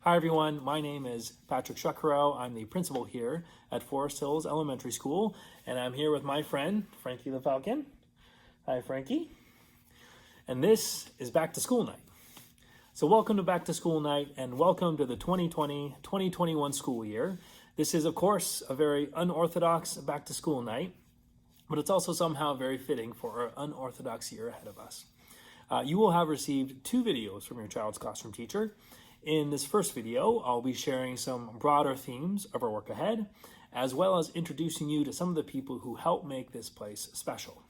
Hi everyone, my name is Patrick Shuckrow. I'm the principal here at Forest Hills Elementary School, and I'm here with my friend, Frankie the Falcon. Hi Frankie. And this is Back to School Night. So welcome to Back to School Night and welcome to the 2020-2021 school year. This is of course a very unorthodox Back to School Night, but it's also somehow very fitting for our unorthodox year ahead of us. You will have received 2 videos from your child's classroom teacher. In this first video, I'll be sharing some broader themes of our work ahead, as well as introducing you to some of the people who help make this place special.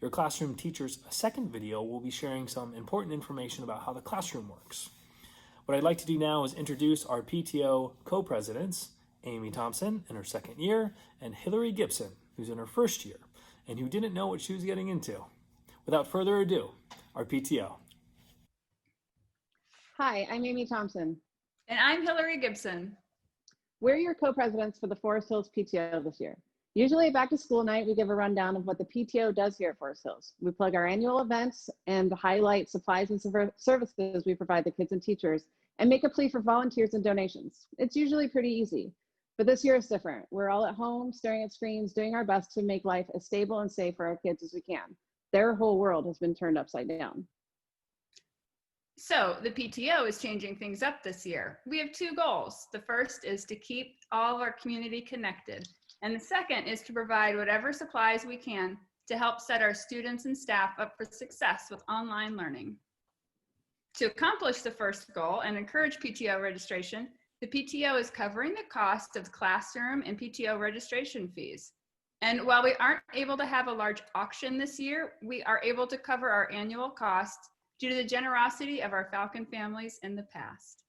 Your classroom teacher's second video will be sharing some important information about how the classroom works. What I'd like to do now is introduce our PTO co-presidents, Amy Thompson in her second year, and Hillary Gibson, who's in her first year, and who didn't know what she was getting into. Without further ado, our PTO. Hi, I'm Amy Thompson. And I'm Hillary Gibson. We're your co-presidents for the Forest Hills PTO this year. Usually at Back to School Night, we give a rundown of what the PTO does here at Forest Hills. We plug our annual events and highlight supplies and services we provide the kids and teachers, and make a plea for volunteers and donations. It's usually pretty easy, but this year is different. We're all at home, staring at screens, doing our best to make life as stable and safe for our kids as we can. Their whole world has been turned upside down. So the PTO is changing things up this year. We have 2 goals. The first is to keep all of our community connected. And the second is to provide whatever supplies we can to help set our students and staff up for success with online learning. To accomplish the first goal and encourage PTO registration, the PTO is covering the cost of classroom and PTO registration fees. And while we aren't able to have a large auction this year, we are able to cover our annual costs due to the generosity of our Falcon families in the past.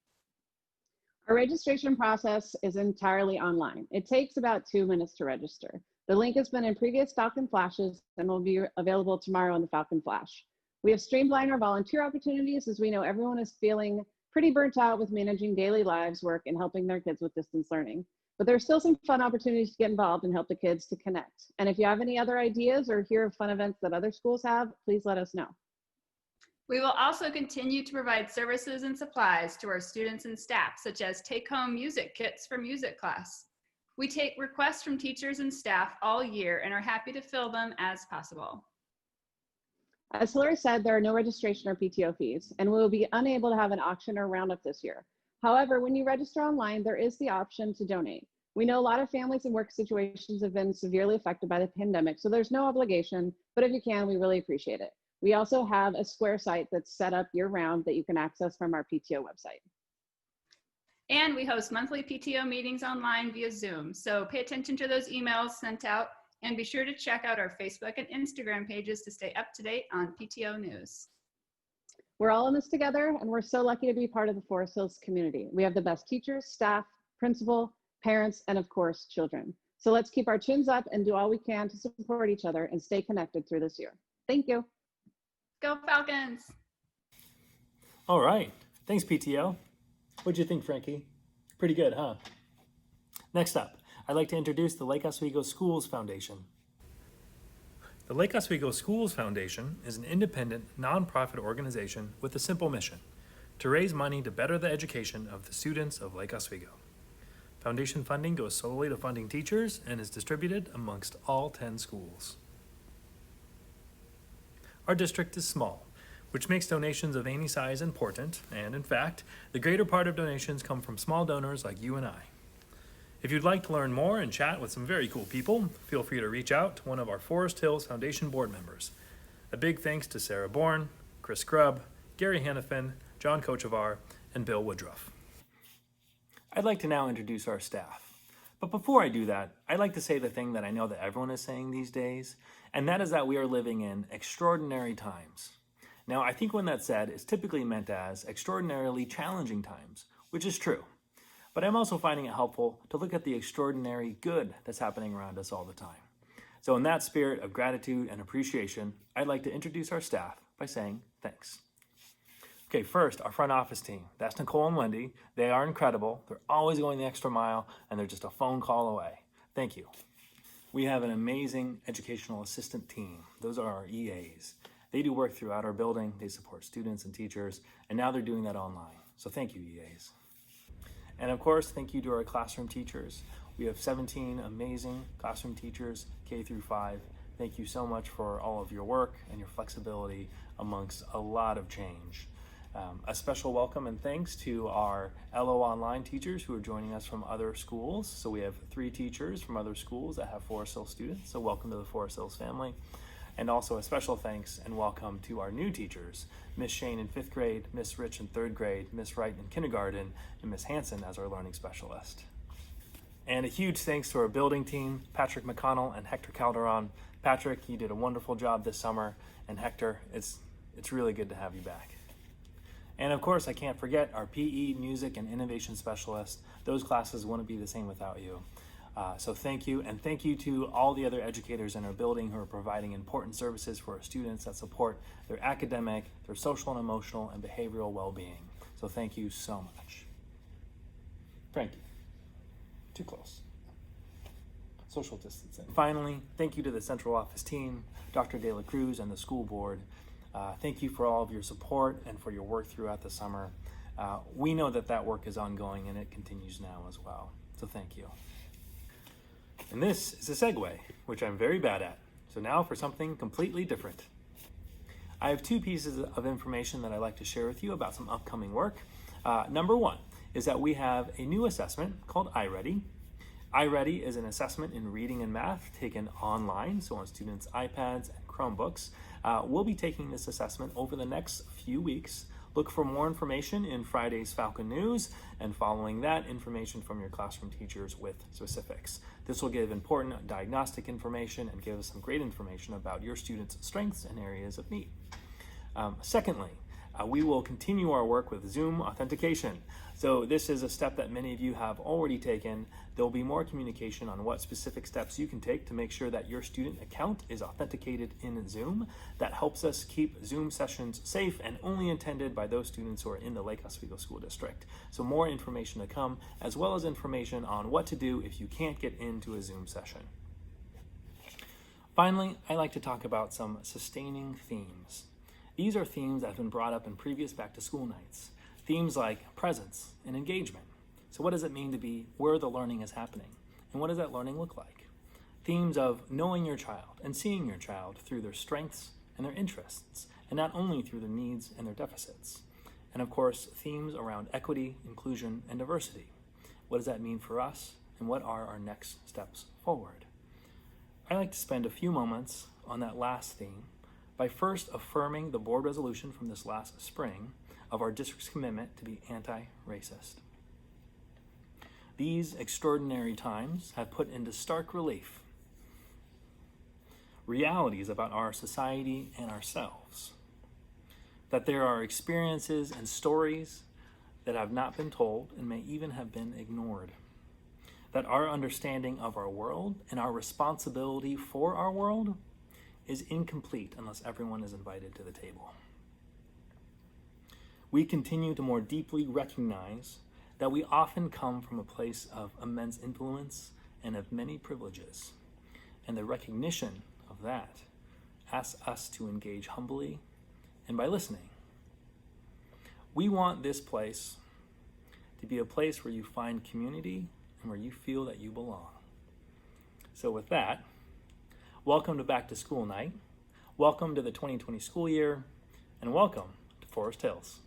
Our registration process is entirely online. It takes about 2 minutes to register. The link has been in previous Falcon Flashes and will be available tomorrow in the Falcon Flash. We have streamlined our volunteer opportunities as we know everyone is feeling pretty burnt out with managing daily lives, work, and helping their kids with distance learning. But there's still some fun opportunities to get involved and help the kids to connect. And if you have any other ideas or hear of fun events that other schools have, please let us know. We will also continue to provide services and supplies to our students and staff, such as take-home music kits for music class. We take requests from teachers and staff all year and are happy to fill them as possible. As Hillary said, there are no registration or PTO fees, and we will be unable to have an auction or roundup this year. However, when you register online, there is the option to donate. We know a lot of families and work situations have been severely affected by the pandemic, so there's no obligation, but if you can, we really appreciate it. We also have a Square site that's set up year-round that you can access from our PTO website. And we host monthly PTO meetings online via Zoom, so pay attention to those emails sent out and be sure to check out our Facebook and Instagram pages to stay up to date on PTO news. We're all in this together, and we're so lucky to be part of the Forest Hills community. We have the best teachers, staff, principal, parents, and of course, children. So let's keep our chins up and do all we can to support each other and stay connected through this year. Thank you. Go Falcons! All right, thanks PTO. What'd you think, Frankie? Pretty good, huh? Next up, I'd like to introduce the Lake Oswego Schools Foundation. The Lake Oswego Schools Foundation is an independent, nonprofit organization with a simple mission: to raise money to better the education of the students of Lake Oswego. Foundation funding goes solely to funding teachers and is distributed amongst all 10 schools. Our district is small, which makes donations of any size important, and in fact, the greater part of donations come from small donors like you and I. If you'd like to learn more and chat with some very cool people, feel free to reach out to one of our Forest Hills Foundation board members. A big thanks to Sarah Bourne, Chris Grubb, Gary Hannafin, John Kochevar, and Bill Woodruff. I'd like to now introduce our staff. But before I do that, I'd like to say the thing that I know that everyone is saying these days, and that is that we are living in extraordinary times. Now, I think when that's said, it's typically meant as extraordinarily challenging times, which is true. But I'm also finding it helpful to look at the extraordinary good that's happening around us all the time. So in that spirit of gratitude and appreciation, I'd like to introduce our staff by saying thanks. Okay, first, our front office team. That's Nicole and Wendy. They are incredible. They're always going the extra mile, and they're just a phone call away. Thank you. We have an amazing educational assistant team. Those are our EAs. They do work throughout our building. They support students and teachers, and now they're doing that online. So thank you, EAs. And of course, thank you to our classroom teachers. We have 17 amazing classroom teachers, K through 5. Thank you so much for all of your work and your flexibility amongst a lot of change. A special welcome and thanks to our LO Online teachers who are joining us from other schools. So we have 3 teachers from other schools that have Forest Hills students. So welcome to the Forest Hills family. And also a special thanks and welcome to our new teachers, Miss Shane in 5th grade, Miss Rich in 3rd grade, Miss Wright in kindergarten, and Miss Hanson as our learning specialist. And a huge thanks to our building team, Patrick McConnell and Hector Calderon. Patrick, you did a wonderful job this summer, and Hector, it's really good to have you back. And of course, I can't forget our PE, music, and innovation specialist. Those classes wouldn't be the same without you. So thank you, and thank you to all the other educators in our building who are providing important services for our students that support their academic, their social and emotional, and behavioral well-being. So thank you so much. Frankie, too close. Social distancing. Finally, thank you to the central office team, Dr. De La Cruz, and the school board. Thank you for all of your support and for your work throughout the summer. We know that work is ongoing and it continues now as well. So thank you. And this is a segue, which I'm very bad at. So now for something completely different. I have 2 pieces of information that I'd like to share with you about some upcoming work. Number 1 is that we have a new assessment called iReady. iReady is an assessment in reading and math taken online, so on students' iPads and Chromebooks. We'll be taking this assessment over the next few weeks. Look for more information in Friday's Falcon News, and following that, information from your classroom teachers with specifics. This will give important diagnostic information and give us some great information about your students' strengths and areas of need. Secondly, we will continue our work with Zoom authentication. So this is a step that many of you have already taken. There will be more communication on what specific steps you can take to make sure that your student account is authenticated in Zoom. That helps us keep Zoom sessions safe and only intended by those students who are in the Lake Oswego School District. So more information to come, as well as information on what to do if you can't get into a Zoom session. Finally, I like to talk about some sustaining themes. These are themes that have been brought up in previous back-to-school nights. Themes like presence and engagement. So what does it mean to be where the learning is happening? And what does that learning look like? Themes of knowing your child and seeing your child through their strengths and their interests, and not only through their needs and their deficits. And of course, themes around equity, inclusion, and diversity. What does that mean for us, and what are our next steps forward? I like to spend a few moments on that last theme by first affirming the board resolution from this last spring of our district's commitment to be anti-racist. These extraordinary times have put into stark relief realities about our society and ourselves, that there are experiences and stories that have not been told and may even have been ignored, that our understanding of our world and our responsibility for our world is incomplete unless everyone is invited to the table. We continue to more deeply recognize that we often come from a place of immense influence and of many privileges, and the recognition of that asks us to engage humbly and by listening. We want this place to be a place where you find community and where you feel that you belong. So with that, welcome to Back to School Night, welcome to the 2020 school year, and welcome to Forest Hills.